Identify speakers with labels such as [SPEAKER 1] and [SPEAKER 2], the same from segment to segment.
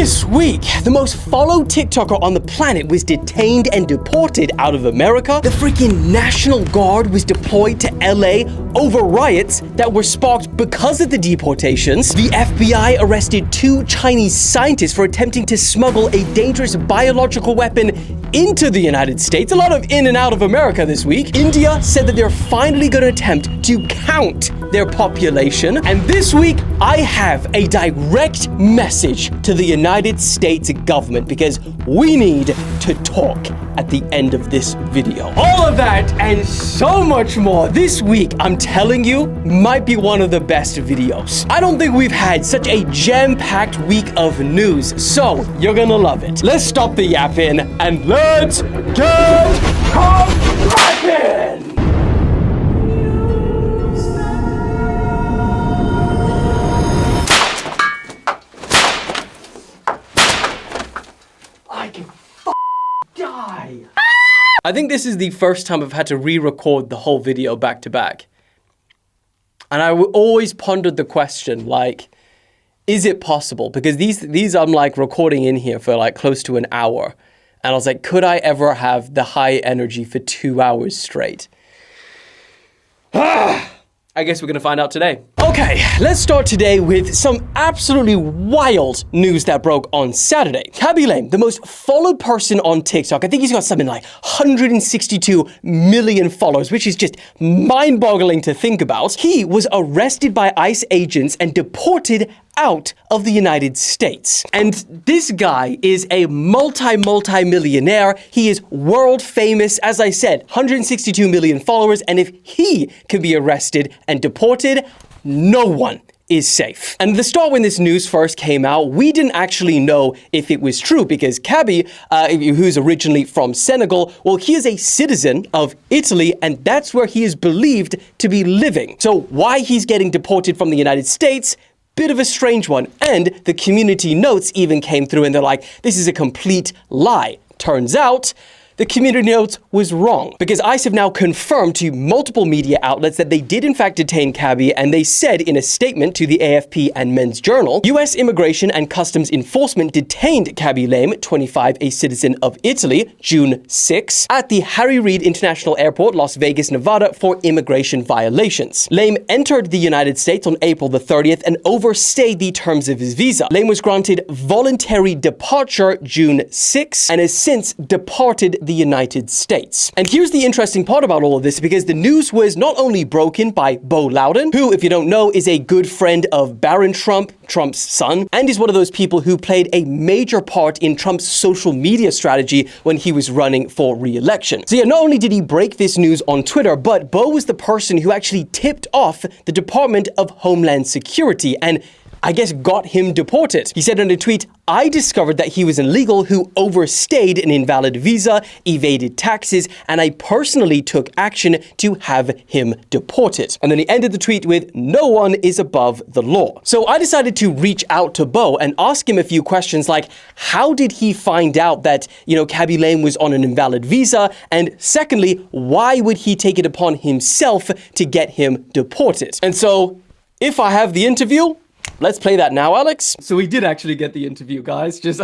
[SPEAKER 1] This week, the most followed TikToker on the planet was detained and deported out of America. The freaking National Guard was deployed to LA over riots that were sparked because of the deportations. The FBI arrested 2 Chinese scientists for attempting to smuggle a dangerous biological weapon into the United States. A lot of in and out of America this week. India said that they're finally going to attempt to count their population. And this week, I have a direct message to the United States government because we need to talk at the end of this video. All of that and so much more this week, I'm telling you, might be one of the best videos. I don't think we've had such a jam-packed week of news, so you're gonna love it. Let's stop the yapping and let's get cracking! I can die. I think this is the first time I've had to re-record the whole video back to back. And I always pondered the question, like, is it possible? Because these I'm like recording in here for like close to an hour. And I was like, could I ever have the high energy for 2 hours straight? I guess we're gonna find out today. Okay, let's start today with some absolutely wild news that broke on Saturday. Khaby, the most followed person on TikTok, I think he's got something like 162 million followers, which is just mind-boggling to think about. He was arrested by ICE agents and deported out of the United States. And this guy is a multi-millionaire. He is world famous. As I said, 162 million followers. And if he can be arrested and deported, no one is safe. And at the start when this news first came out, we didn't actually know if it was true because Khaby, who's originally from Senegal, well, he is a citizen of Italy and that's where he is believed to be living. So why he's getting deported from the United States? Bit of a strange one. And the community notes even came through and they're like, this is a complete lie. Turns out, the community notes was wrong because ICE have now confirmed to multiple media outlets that they did in fact detain Khaby, and they said in a statement to the AFP and Men's Journal, U.S. Immigration and Customs Enforcement detained Khaby, 25, a citizen of Italy, June 6, at the Harry Reid International Airport, Las Vegas, Nevada, for immigration violations. Lame entered the United States on April the 30th and overstayed the terms of his visa. Lame was granted voluntary departure June 6 and has since departed the United States. And here's the interesting part about all of this, because the news was not only broken by Beau Loudon, who, if you don't know, is a good friend of Barron Trump, Trump's son, and is one of those people who played a major part in Trump's social media strategy when he was running for re-election. So yeah, not only did he break this news on Twitter, but Beau was the person who actually tipped off the Department of Homeland Security and I guess got him deported. He said in a tweet, I discovered that he was illegal who overstayed an invalid visa, evaded taxes, and I personally took action to have him deported. And then he ended the tweet with, no one is above the law. So I decided to reach out to Beau and ask him a few questions like, how did he find out that, Khaby was on an invalid visa? And secondly, why would he take it upon himself to get him deported? And so, if I have the interview, let's play that now, Alex. So we did actually get the interview, guys, just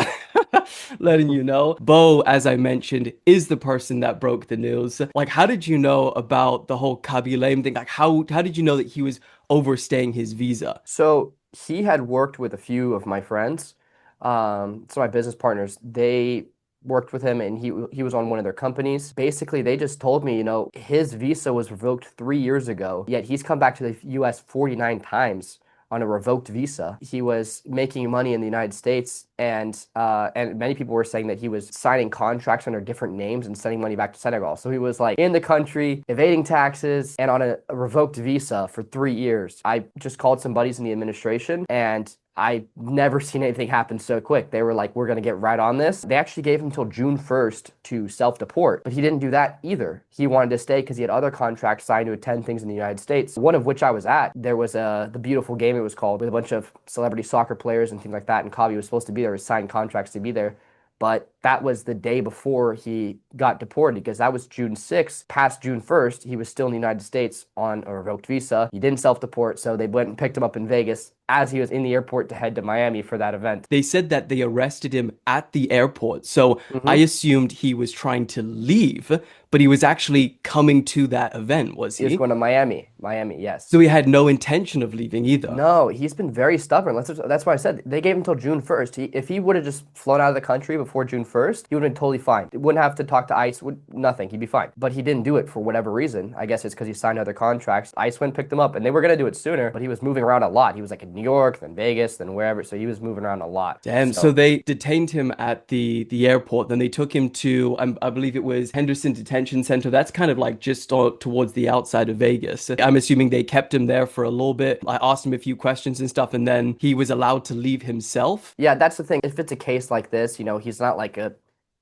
[SPEAKER 1] letting you know. Beau, as I mentioned, is the person that broke the news. Like, how did you know about the whole Khaby thing? Like, how did you know that he was overstaying his visa?
[SPEAKER 2] So he had worked with a few of my friends. So my business partners, they worked with him and he was on one of their companies. Basically, they just told me, his visa was revoked 3 years ago, yet he's come back to the US 49 times on a revoked visa. He was making money in the United States, and many people were saying that he was signing contracts under different names and sending money back to Senegal. So he was like in the country, evading taxes, and on a revoked visa for 3 years. I just called some buddies in the administration, and I never seen anything happen so quick. They were like, we're gonna get right on this. They actually gave him until June 1st to self-deport, but he didn't do that either. He wanted to stay because he had other contracts signed to attend things in the United States, one of which I was at. There was the Beautiful Game, it was called, with a bunch of celebrity soccer players and things like that, and Khaby was supposed to be there, was signed contracts to be there, but that was the day before he got deported, because that was June 6th. Past June 1st, he was still in the United States on a revoked visa. He didn't self-deport, so they went and picked him up in Vegas as he was in the airport to head to Miami for that event.
[SPEAKER 1] They said that they arrested him at the airport. So I assumed he was trying to leave, but he was actually coming to that event, was he?
[SPEAKER 2] He was going to Miami. Miami, yes.
[SPEAKER 1] So he had no intention of leaving either.
[SPEAKER 2] No, he's been very stubborn. That's why I said they gave him until June 1st. If he would have just flown out of the country before June 1st, he would have been totally fine. He wouldn't have to talk to ICE, nothing. He'd be fine. But he didn't do it for whatever reason. I guess it's because he signed other contracts. ICE went and picked him up, and they were going to do it sooner, but he was moving around a lot. He was like in New York, then Vegas, then wherever. So he was moving around a lot.
[SPEAKER 1] Damn, so they detained him at the airport. Then they took him to, I believe it was Henderson Detention Center. That's kind of like just towards the outside of Vegas. I'm assuming they kept him there for a little bit. I asked him a few questions and stuff, and then he was allowed to leave himself.
[SPEAKER 2] Yeah, that's the thing. If it's a case like this, you know, he's not like a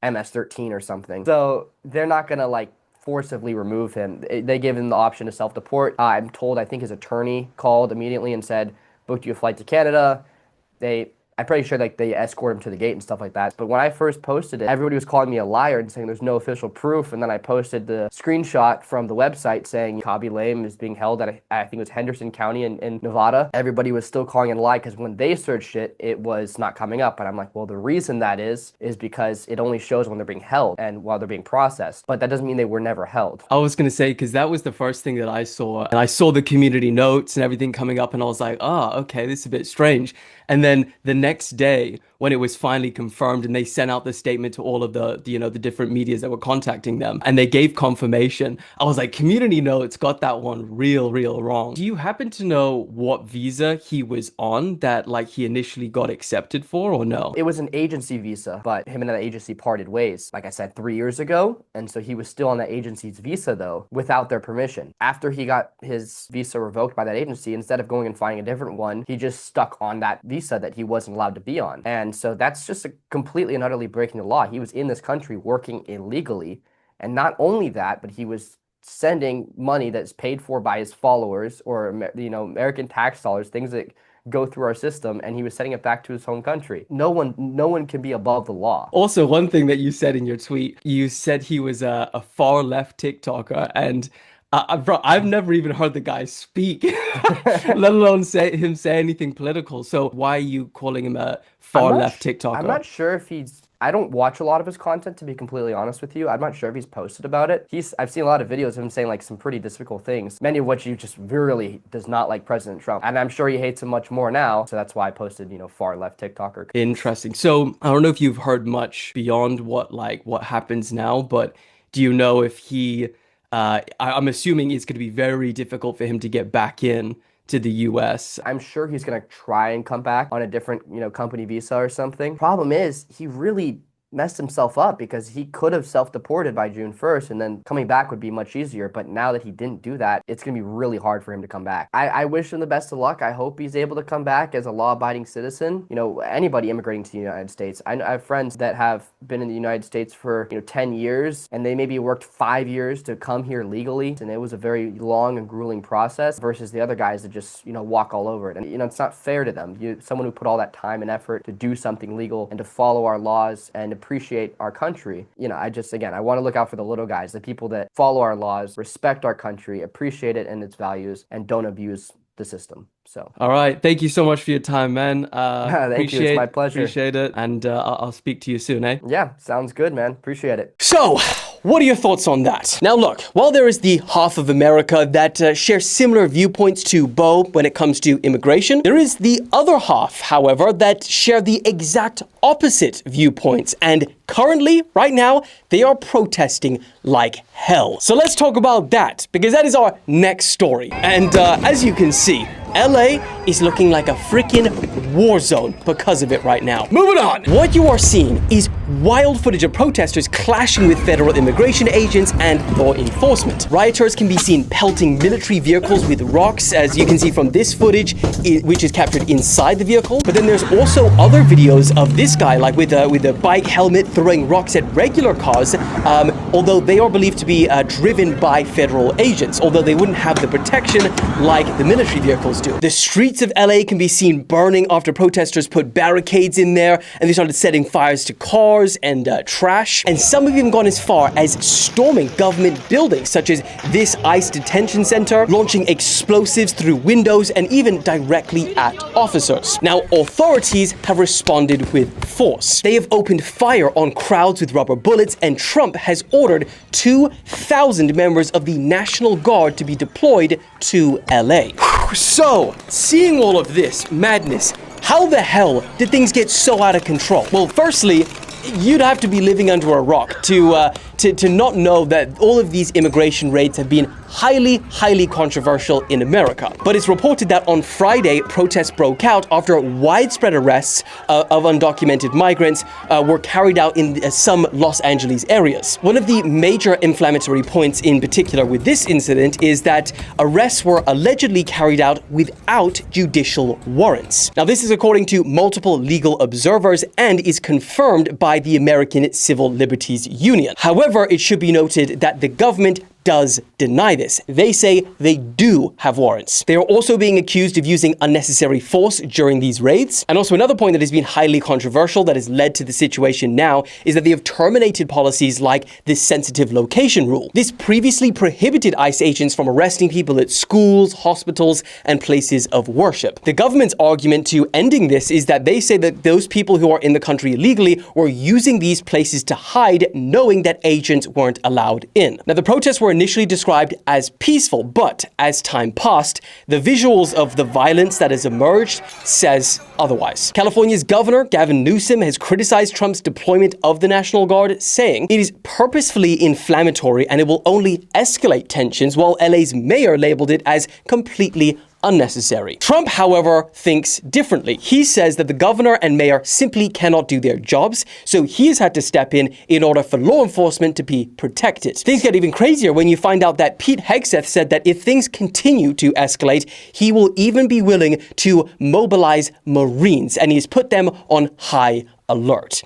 [SPEAKER 2] MS-13 or something. So they're not going to like forcibly remove him. They gave him the option to self-deport. I'm told, I think his attorney called immediately and said, booked you a flight to Canada. I'm pretty sure like they escort him to the gate and stuff like that. But when I first posted it, everybody was calling me a liar and saying there's no official proof. And then I posted the screenshot from the website saying Khaby Lame is being held at, I think it was Henderson County in Nevada. Everybody was still calling it a lie because when they searched it, it was not coming up. And I'm like, well, the reason that is because it only shows when they're being held and while they're being processed. But that doesn't mean they were never held.
[SPEAKER 1] I was going to say, because that was the first thing that I saw. And I saw the community notes and everything coming up, and I was like, oh, okay, this is a bit strange. And then the next day, when it was finally confirmed and they sent out the statement to all of the different medias that were contacting them, and they gave confirmation, I was like, community notes got that one real wrong. Do you happen to know what visa he was on that like he initially got accepted for, or no?
[SPEAKER 2] It was an agency visa, but him and that agency parted ways, like I said, 3 years ago. And so he was still on that agency's visa though, without their permission. After he got his visa revoked by that agency, instead of going and finding a different one, he just stuck on that visa that he wasn't allowed to be on. And so that's just completely and utterly breaking the law. He was in this country working illegally. And not only that, but he was sending money that's paid for by his followers or, American tax dollars, things that go through our system, and he was sending it back to his home country. No one can be above the law. Also,
[SPEAKER 1] one thing that you said in your tweet, you said he was a far left TikToker, and bro, I've never even heard the guy speak, let alone say anything political. So why are you calling him a far left TikToker?
[SPEAKER 2] I'm not sure if I don't watch a lot of his content, to be completely honest with you. I'm not sure if he's posted about it. I've seen a lot of videos of him saying like some pretty difficult things, many of which he just really does not like President Trump. And I'm sure he hates him much more now. So that's why I posted, far left TikToker.
[SPEAKER 1] Interesting. So I don't know if you've heard much beyond what happens now, but do you know if he I'm assuming it's going to be very difficult for him to get back in to the US.
[SPEAKER 2] I'm sure he's going to try and come back on a different, company visa or something. Problem is, he really messed himself up because he could have self-deported by June 1st and then coming back would be much easier. But now that he didn't do that, it's going to be really hard for him to come back. I wish him the best of luck. I hope he's able to come back as a law-abiding citizen. Anybody immigrating to the United States. I have friends that have been in the United States for, 10 years and they maybe worked 5 years to come here legally. And it was a very long and grueling process versus the other guys that just, walk all over it. And, it's not fair to them. Someone who put all that time and effort to do something legal and to follow our laws and appreciate our country. I want to look out for the little guys, the people that follow our laws, respect our country, appreciate it and its values, and don't abuse the system. So,
[SPEAKER 1] all right. Thank you so much for your time, man.
[SPEAKER 2] Thank you. It's my pleasure.
[SPEAKER 1] Appreciate it. And I'll speak to you soon, eh?
[SPEAKER 2] Yeah, sounds good, man. Appreciate it.
[SPEAKER 1] So, what are your thoughts on that? Now, look, while there is the half of America that shares similar viewpoints to Bo when it comes to immigration, there is the other half, however, that share the exact opposite viewpoints. And currently, right now, they are protesting like hell. So let's talk about that, because that is our next story. And as you can see, LA is looking like a freaking war zone because of it right now. Moving on. What you are seeing is wild footage of protesters clashing with federal immigration agents and law enforcement. Rioters can be seen pelting military vehicles with rocks, as you can see from this footage, which is captured inside the vehicle. But then there's also other videos of this guy, like with a bike helmet, throwing rocks at regular cars, although they are believed to be driven by federal agents, although they wouldn't have the protection like the military vehicles criminals do. The streets of LA can be seen burning after protesters put barricades in there, and they started setting fires to cars and trash. And some have even gone as far as storming government buildings, such as this ICE detention center, launching explosives through windows and even directly at officers. Now, authorities have responded with force. They have opened fire on crowds with rubber bullets, and Trump has ordered 2,000 members of the National Guard to be deployed to LA. So, seeing all of this madness, how the hell did things get so out of control? Well, firstly, you'd have to be living under a rock to not know that all of these immigration raids have been highly controversial in America. But it's reported that on Friday, protests broke out after widespread arrests of undocumented migrants were carried out in some Los Angeles areas. One of the major inflammatory points in particular with this incident is that arrests were allegedly carried out without judicial warrants. Now, this is according to multiple legal observers and is confirmed by the American Civil Liberties Union. However, it should be noted that the government does deny this. They say they do have warrants. They are also being accused of using unnecessary force during these raids. And also another point that has been highly controversial that has led to the situation now is that they have terminated policies like the sensitive location rule. This previously prohibited ICE agents from arresting people at schools, hospitals, and places of worship. The government's argument to ending this is that they say that those people who are in the country illegally were using these places to hide, knowing that agents weren't allowed in. Now, the protests were initially described as peaceful, but as time passed, the visuals of the violence that has emerged says otherwise. California's governor, Gavin Newsom, has criticized Trump's deployment of the National Guard, saying it is purposefully inflammatory and it will only escalate tensions, while LA's mayor labeled it as completely unnecessary. Trump, however, thinks differently. He says that the governor and mayor simply cannot do their jobs, so he has had to step in order for law enforcement to be protected. Things get even crazier when you find out that Pete Hegseth said that if things continue to escalate, he will even be willing to mobilize Marines, and he's put them on high alert.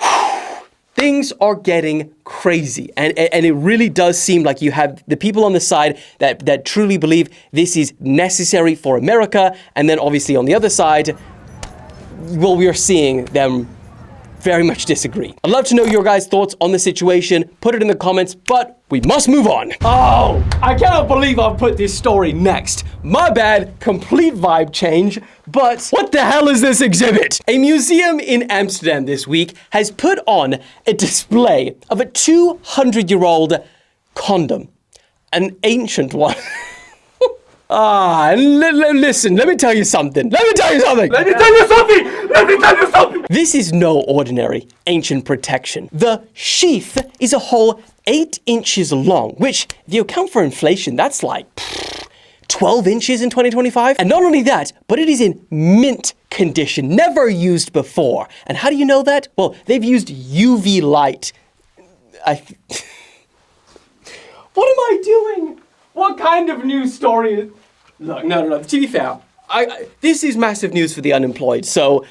[SPEAKER 1] Things are getting crazy, and it really does seem like you have the people on the side that truly believe this is necessary for America, and then obviously on the other side, well, we are seeing them very much disagree. I'd love to know your guys' thoughts on the situation. Put it in the comments, but we must move on. Oh, I cannot believe I've put this story next. My bad, complete vibe change, but what the hell is this exhibit? A museum in Amsterdam this week has put on a display of a 200-year-old condom, an ancient one. Listen, let me tell you something. This is no ordinary ancient protection. The sheath is a whole 8 inches long, which, if you account for inflation, that's like 12 inches in 2025. And not only that, but it is in mint condition, never used before. And how do you know that? Well, they've used UV light. What am I doing? What kind of news story is... Look, no. To be fair, this is massive news for the unemployed, so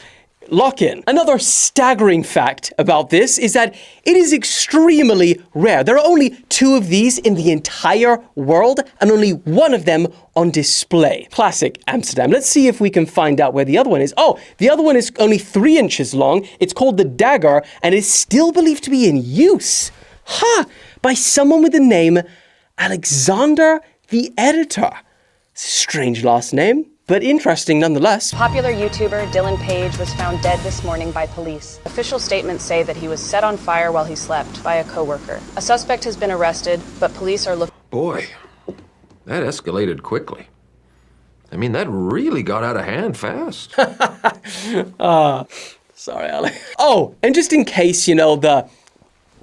[SPEAKER 1] lock in. Another staggering fact about this is that it is extremely rare. There are only 2 of these in the entire world, and only 1 of them on display. Classic Amsterdam. Let's see if we can find out where the other one is. Oh, the other one is only 3 inches long. It's called the Dagger, and is still believed to be in use. By someone with the name Alexander the Editor. Strange last name, but interesting nonetheless.
[SPEAKER 3] Popular YouTuber Dylan Page was found dead this morning by police. Official statements say that he was set on fire while he slept by a coworker. A suspect has been arrested, but police are looking...
[SPEAKER 4] Boy, that escalated quickly. I mean, that really got out of hand fast.
[SPEAKER 1] Sorry, Alex. Oh, and just in case, the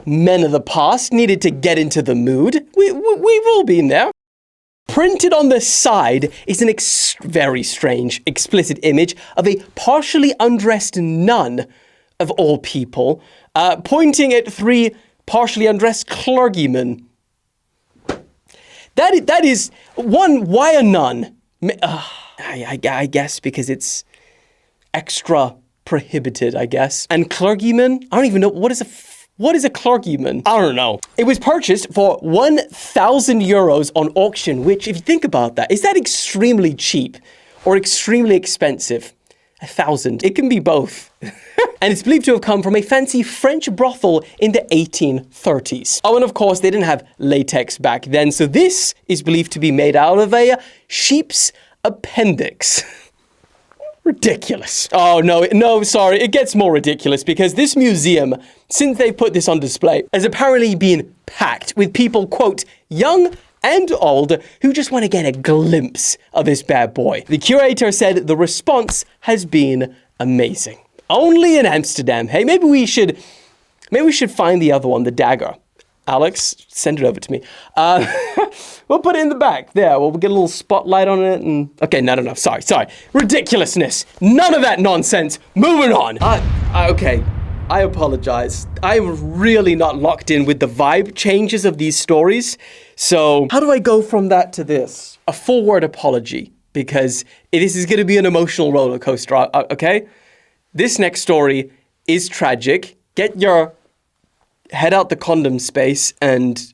[SPEAKER 1] men of the past needed to get into the mood, we've all been there. Printed on the side is an very strange, explicit image of a partially undressed nun, of all people, pointing at 3 partially undressed clergymen. That is, one, why a nun? I guess because it's extra prohibited, I guess. And clergymen? I don't even know, what is a clergyman? I don't know. It was purchased for 1,000 euros on auction, which, if you think about that, is that extremely cheap? or extremely expensive? 1,000. It can be both. And it's believed to have come from a fancy French brothel in the 1830s. Oh, and of course, they didn't have latex back then, so this is believed to be made out of a sheep's appendix. Ridiculous. Oh, no, sorry, it gets more ridiculous because this museum, since they put this on display, has apparently been packed with people, quote, young and old, who just want to get a glimpse of this bad boy. The curator said the response has been amazing. Only in Amsterdam. Hey, maybe we should find the other one, the dagger. Alex, send it over to me. We'll put it in the back. There, we'll get a little spotlight on it and... Okay, no, sorry. Ridiculousness. None of that nonsense. Moving on. Okay, I apologize. I'm really not locked in with the vibe changes of these stories. So, how do I go from that to this? A full-word apology, because this is going to be an emotional roller coaster, okay? This next story is tragic. Get your head out the condom space, and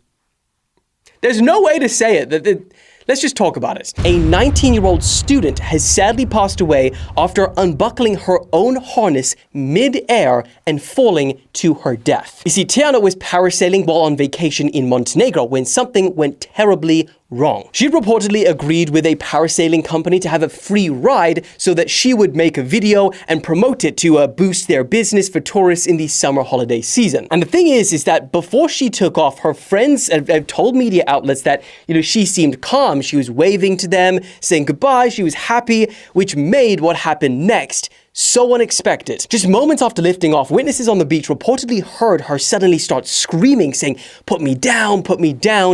[SPEAKER 1] there's no way to say it. Let's just talk about it. A 19-year-old student has sadly passed away after unbuckling her own harness mid-air and falling to her death. You see, Tiana was parasailing while on vacation in Montenegro when something went terribly wrong. She reportedly agreed with a parasailing company to have a free ride so that she would make a video and promote it to boost their business for tourists in the summer holiday season. And the thing is that before she took off, her friends have told media outlets that, she seemed calm. She was waving to them, saying goodbye. She was happy, which made what happened next so unexpected. Just moments after lifting off, witnesses on the beach reportedly heard her suddenly start screaming, saying, put me down,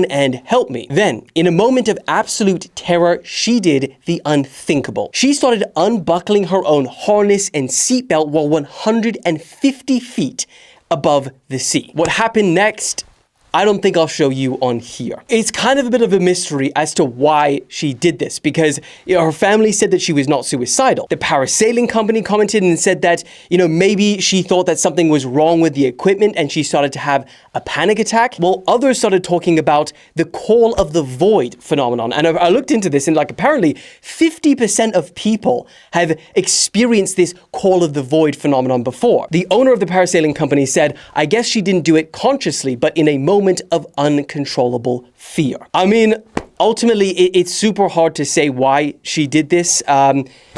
[SPEAKER 1] and help me. Then, in a moment of absolute terror, she did the unthinkable. She started unbuckling her own harness and seatbelt while 150 feet above the sea. What happened next? I don't think I'll show you on here. It's kind of a bit of a mystery as to why she did this, because her family said that she was not suicidal. The parasailing company commented and said that, maybe she thought that something was wrong with the equipment and she started to have a panic attack. Well, others started talking about the call of the void phenomenon. And I looked into this, and apparently 50% of people have experienced this call of the void phenomenon before. The owner of the parasailing company said, I guess she didn't do it consciously, but in a moment of uncontrollable fear. I mean, ultimately, it's super hard to say why she did this.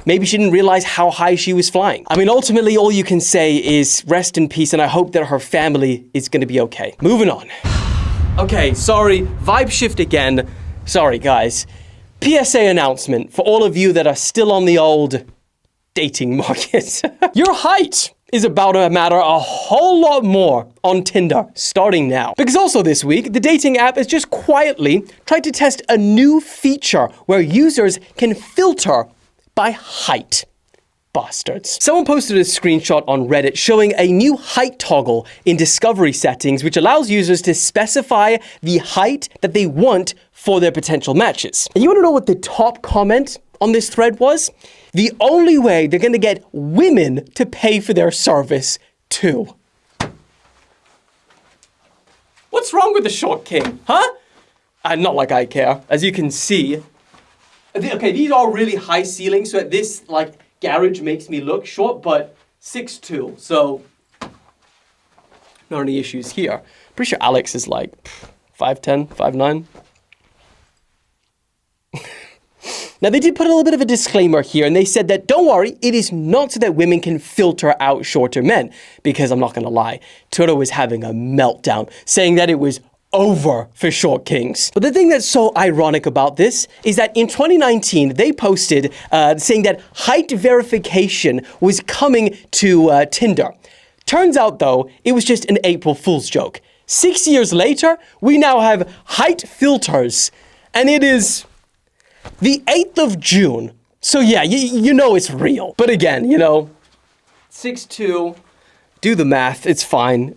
[SPEAKER 1] Maybe she didn't realize how high she was flying. I mean, ultimately, all you can say is rest in peace, and I hope that her family is going to be okay. Moving on. Okay, sorry, vibe shift again. Sorry, guys. PSA announcement for all of you that are still on the old dating market. Your height is about to matter a whole lot more on Tinder starting now. Because also this week, the dating app has just quietly tried to test a new feature where users can filter by height. Bastards. Someone posted a screenshot on Reddit showing a new height toggle in discovery settings, which allows users to specify the height that they want for their potential matches. And you want to know what the top comment on this thread was? The only way they're going to get women to pay for their service, too. What's wrong with the short king, huh? Not like I care. As you can see, okay, these are really high ceilings, so this, garage makes me look short, but 6'2", so not any issues here. Pretty sure Alex is 5'10", 5'9". Now, they did put a little bit of a disclaimer here, and they said that, don't worry, it is not so that women can filter out shorter men, because I'm not going to lie, Twitter was having a meltdown, saying that it was over for short kings. But the thing that's so ironic about this is that in 2019, they posted saying that height verification was coming to Tinder. Turns out, though, it was just an April Fool's joke. 6 years later, we now have height filters, and it is the 8th of June. So yeah, you know it's real. But again, 6'2", do the math, it's fine.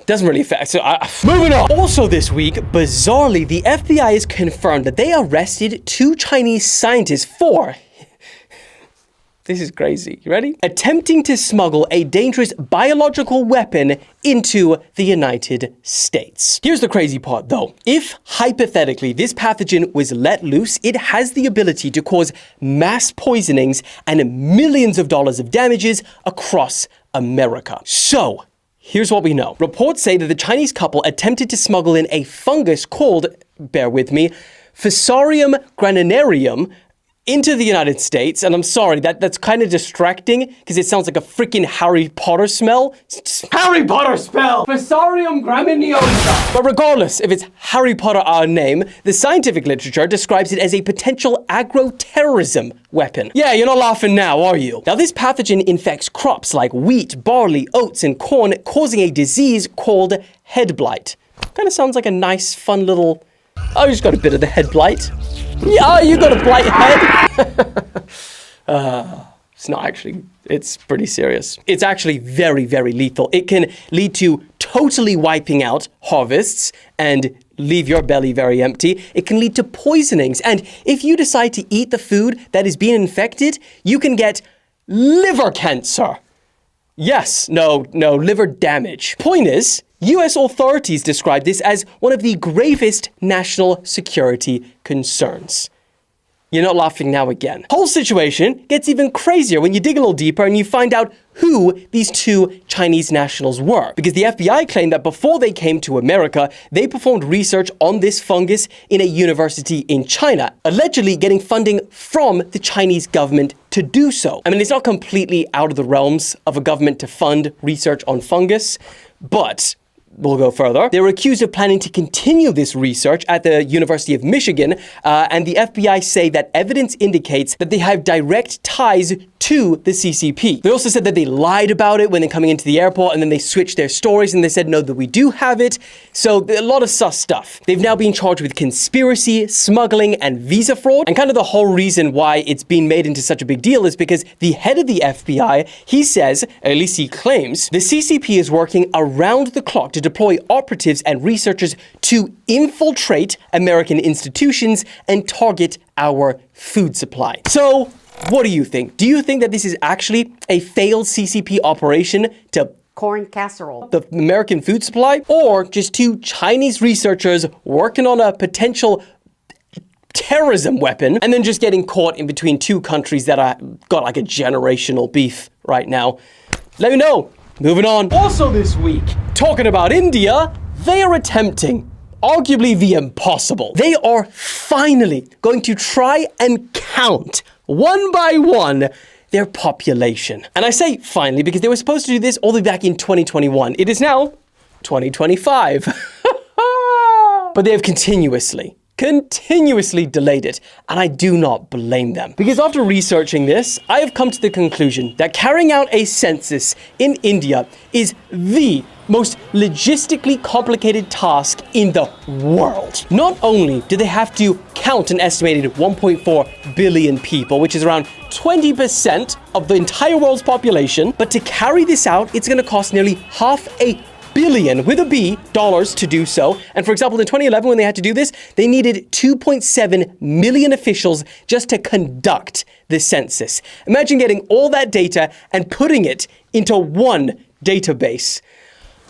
[SPEAKER 1] Doesn't really affect, so moving on. Also this week, bizarrely, the FBI has confirmed that they arrested 2 Chinese scientists for This is crazy. You ready? Attempting to smuggle a dangerous biological weapon into the United States. Here's the crazy part though. If, hypothetically, this pathogen was let loose, it has the ability to cause mass poisonings and millions of dollars of damages across America. So, here's what we know. Reports say that the Chinese couple attempted to smuggle in a fungus called, bear with me, Fusarium graninarium into the United States, and I'm sorry, that's kind of distracting because it sounds like a freaking Harry Potter smell. Harry Potter smell! Fusarium graminiosa! But regardless if it's Harry Potter our name, the scientific literature describes it as a potential agro-terrorism weapon. Yeah, you're not laughing now, are you? Now, this pathogen infects crops like wheat, barley, oats, and corn, causing a disease called head blight. Kind of sounds like a nice, fun little... Oh, you just got a bit of the head blight. Yeah, you got a blight head. It's not actually, it's pretty serious. It's actually very, very lethal. It can lead to totally wiping out harvests and leave your belly very empty. It can lead to poisonings. And if you decide to eat the food that is being infected, you can get liver cancer. Yes, no, liver damage. Point is, US authorities describe this as one of the gravest national security concerns. You're not laughing now again. Whole situation gets even crazier when you dig a little deeper and you find out who these two Chinese nationals were. Because the FBI claimed that before they came to America, they performed research on this fungus in a university in China, allegedly getting funding from the Chinese government to do so. I mean, it's not completely out of the realms of a government to fund research on fungus, but we'll go further. They were accused of planning to continue this research at the University of Michigan, and the FBI say that evidence indicates that they have direct ties to the CCP. They also said that they lied about it when they're coming into the airport, and then they switched their stories and they said, no, that we do have it. So a lot of sus stuff. They've now been charged with conspiracy, smuggling, and visa fraud. And kind of the whole reason why it's been made into such a big deal is because the head of the FBI, he says, at least he claims, the CCP is working around the clock to deploy operatives and researchers to infiltrate American institutions and target our food supply. So, what do you think? Do you think that this is actually a failed CCP operation to
[SPEAKER 5] corn casserole
[SPEAKER 1] the American food supply? Or just two Chinese researchers working on a potential terrorism weapon and then just getting caught in between two countries that are got like a generational beef right now? Let me know. Moving on. Also this week, talking about India, they are attempting arguably the impossible. They are finally going to try and count one by one their population. And I say finally because they were supposed to do this all the way back in 2021. It is now 2025. But they have continuously delayed it, and I do not blame them. Because after researching this, I have come to the conclusion that carrying out a census in India is the most logistically complicated task in the world. Not only do they have to count an estimated 1.4 billion people, which is around 20% of the entire world's population, but to carry this out, it's gonna cost nearly $500 billion, with a B, dollars to do so. And for example, in 2011, when they had to do this, they needed 2.7 million officials just to conduct the census. Imagine getting all that data and putting it into one database.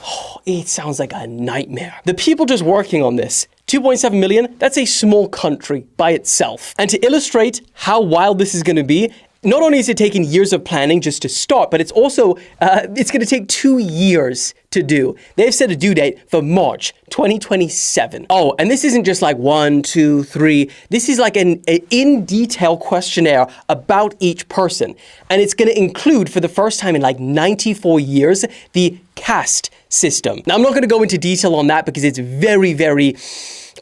[SPEAKER 1] Oh, it sounds like a nightmare. The people just working on this, 2.7 million, that's a small country by itself. And to illustrate how wild this is gonna be, not only is it taking years of planning just to start, but it's also, it's going to take 2 years to do. They've set a due date for March 2027. Oh, and this isn't just like 1, 2, 3. This is like an in-detail questionnaire about each person. And it's going to include, for the first time in like 94 years, the caste system. Now, I'm not going to go into detail on that because it's very, very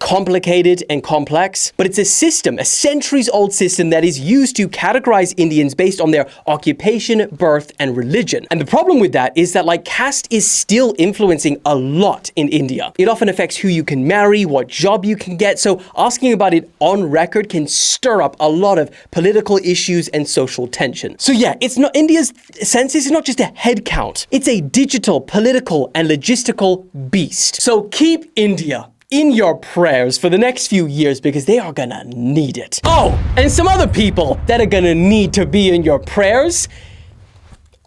[SPEAKER 1] complicated and complex, but it's a system, a centuries-old system that is used to categorize Indians based on their occupation, birth, and religion. And the problem with that is that like caste is still influencing a lot in India. It often affects who you can marry, what job you can get, so asking about it on record can stir up a lot of political issues and social tension. So yeah, it's not India's census is not just a head count. It's a digital, political, and logistical beast. So keep India in your prayers for the next few years because they are gonna need it. Oh, and some other people that are gonna need to be in your prayers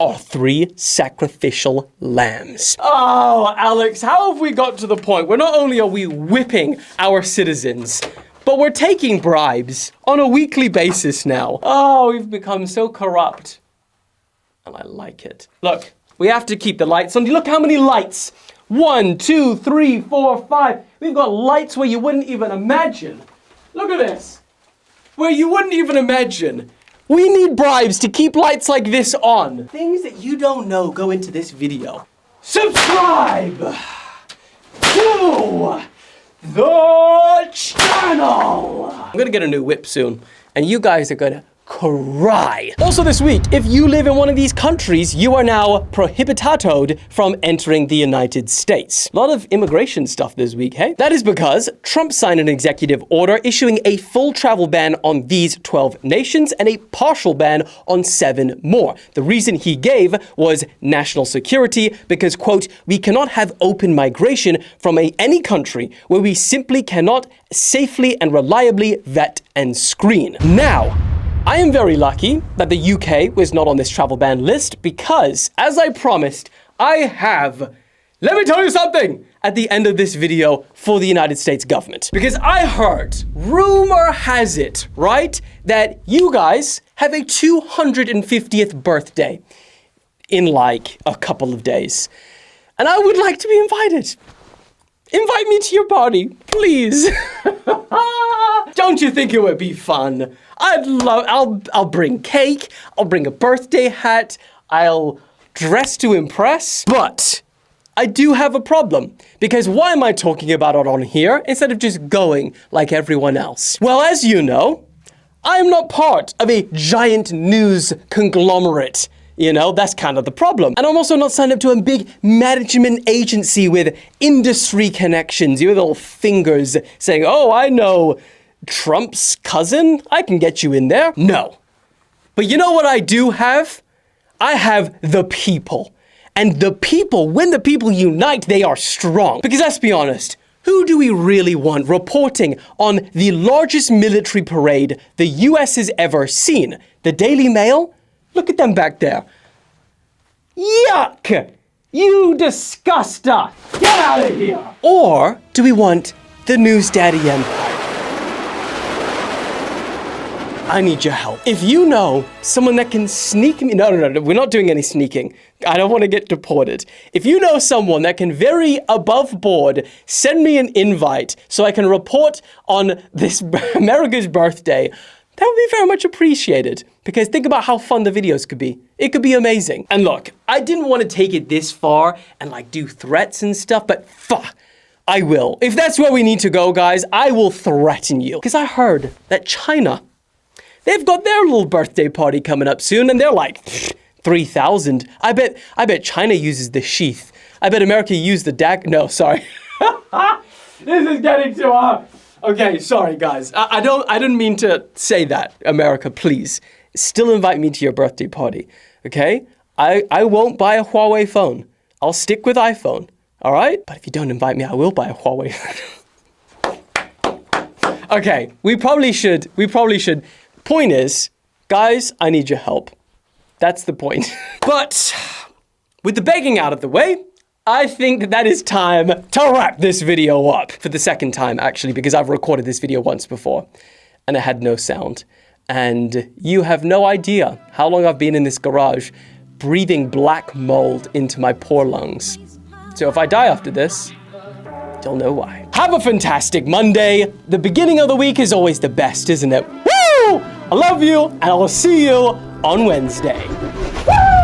[SPEAKER 1] are 3 sacrificial lambs. Oh, Alex, how have we got to the point where not only are we whipping our citizens, but we're taking bribes on a weekly basis now? Oh, we've become so corrupt. And I like it. Look, we have to keep the lights on. Look how many lights. 1, 2, 3, 4, 5. We've got lights where you wouldn't even imagine. Look at this. Where you wouldn't even imagine. We need bribes to keep lights like this on. Things that you don't know go into this video. Subscribe to the channel. I'm gonna get a new whip soon, and you guys are gonna cry. Also this week, if you live in one of these countries, you are now prohibitatoed from entering the United States. A lot of immigration stuff this week, hey? That is because Trump signed an executive order issuing a full travel ban on these 12 nations and a partial ban on 7 more. The reason he gave was national security because, quote, we cannot have open migration from any country where we simply cannot safely and reliably vet and screen. Now, I am very lucky that the UK was not on this travel ban list because, as I promised, I have, let me tell you something, at the end of this video for the United States government. Because I heard, rumor has it, right, that you guys have a 250th birthday in like a couple of days. And I would like to be invited. Invite me to your party, please. Don't you think it would be fun? I'll bring cake, I'll bring a birthday hat, I'll dress to impress. But I do have a problem, because why am I talking about it on here instead of just going like everyone else? Well, as you know, I'm not part of a giant news conglomerate. You know, that's kind of the problem. And I'm also not signed up to a big management agency with industry connections. Your little fingers saying, oh, I know Trump's cousin, I can get you in there. No. But you know what I do have? I have the people. And the people, when the people unite, they are strong. Because let's be honest, who do we really want reporting on the largest military parade the US has ever seen? The Daily Mail? Look at them back there. Yuck! You disgust us! Get out of here! Or do we want the News Daddy Empire? I need your help. If you know someone that can sneak me, no, we're not doing any sneaking. I don't want to get deported. If you know someone that can very above board send me an invite so I can report on this America's birthday, that would be very much appreciated. Because think about how fun the videos could be. It could be amazing. And look, I didn't want to take it this far and like do threats and stuff, but I will. If that's where we need to go, guys, I will threaten you. Because I heard that China, they've got their little birthday party coming up soon, and they're like 3,000. I bet China uses the sheath. I bet America used the No, sorry. This is getting too hard. Okay, sorry guys. I didn't mean to say that. America, please. Still invite me to your birthday party. Okay? I won't buy a Huawei phone. I'll stick with iPhone. All right? But if you don't invite me, I will buy a Huawei phone. Okay, we probably should. Point is, guys, I need your help. That's the point. But with the begging out of the way, I think that is time to wrap this video up. For the second time, actually, because I've recorded this video once before and it had no sound. And you have no idea how long I've been in this garage breathing black mold into my poor lungs. So if I die after this, you'll know why. Have a fantastic Monday. The beginning of the week is always the best, isn't it? Woo! I love you, and I will see you on Wednesday. Woo!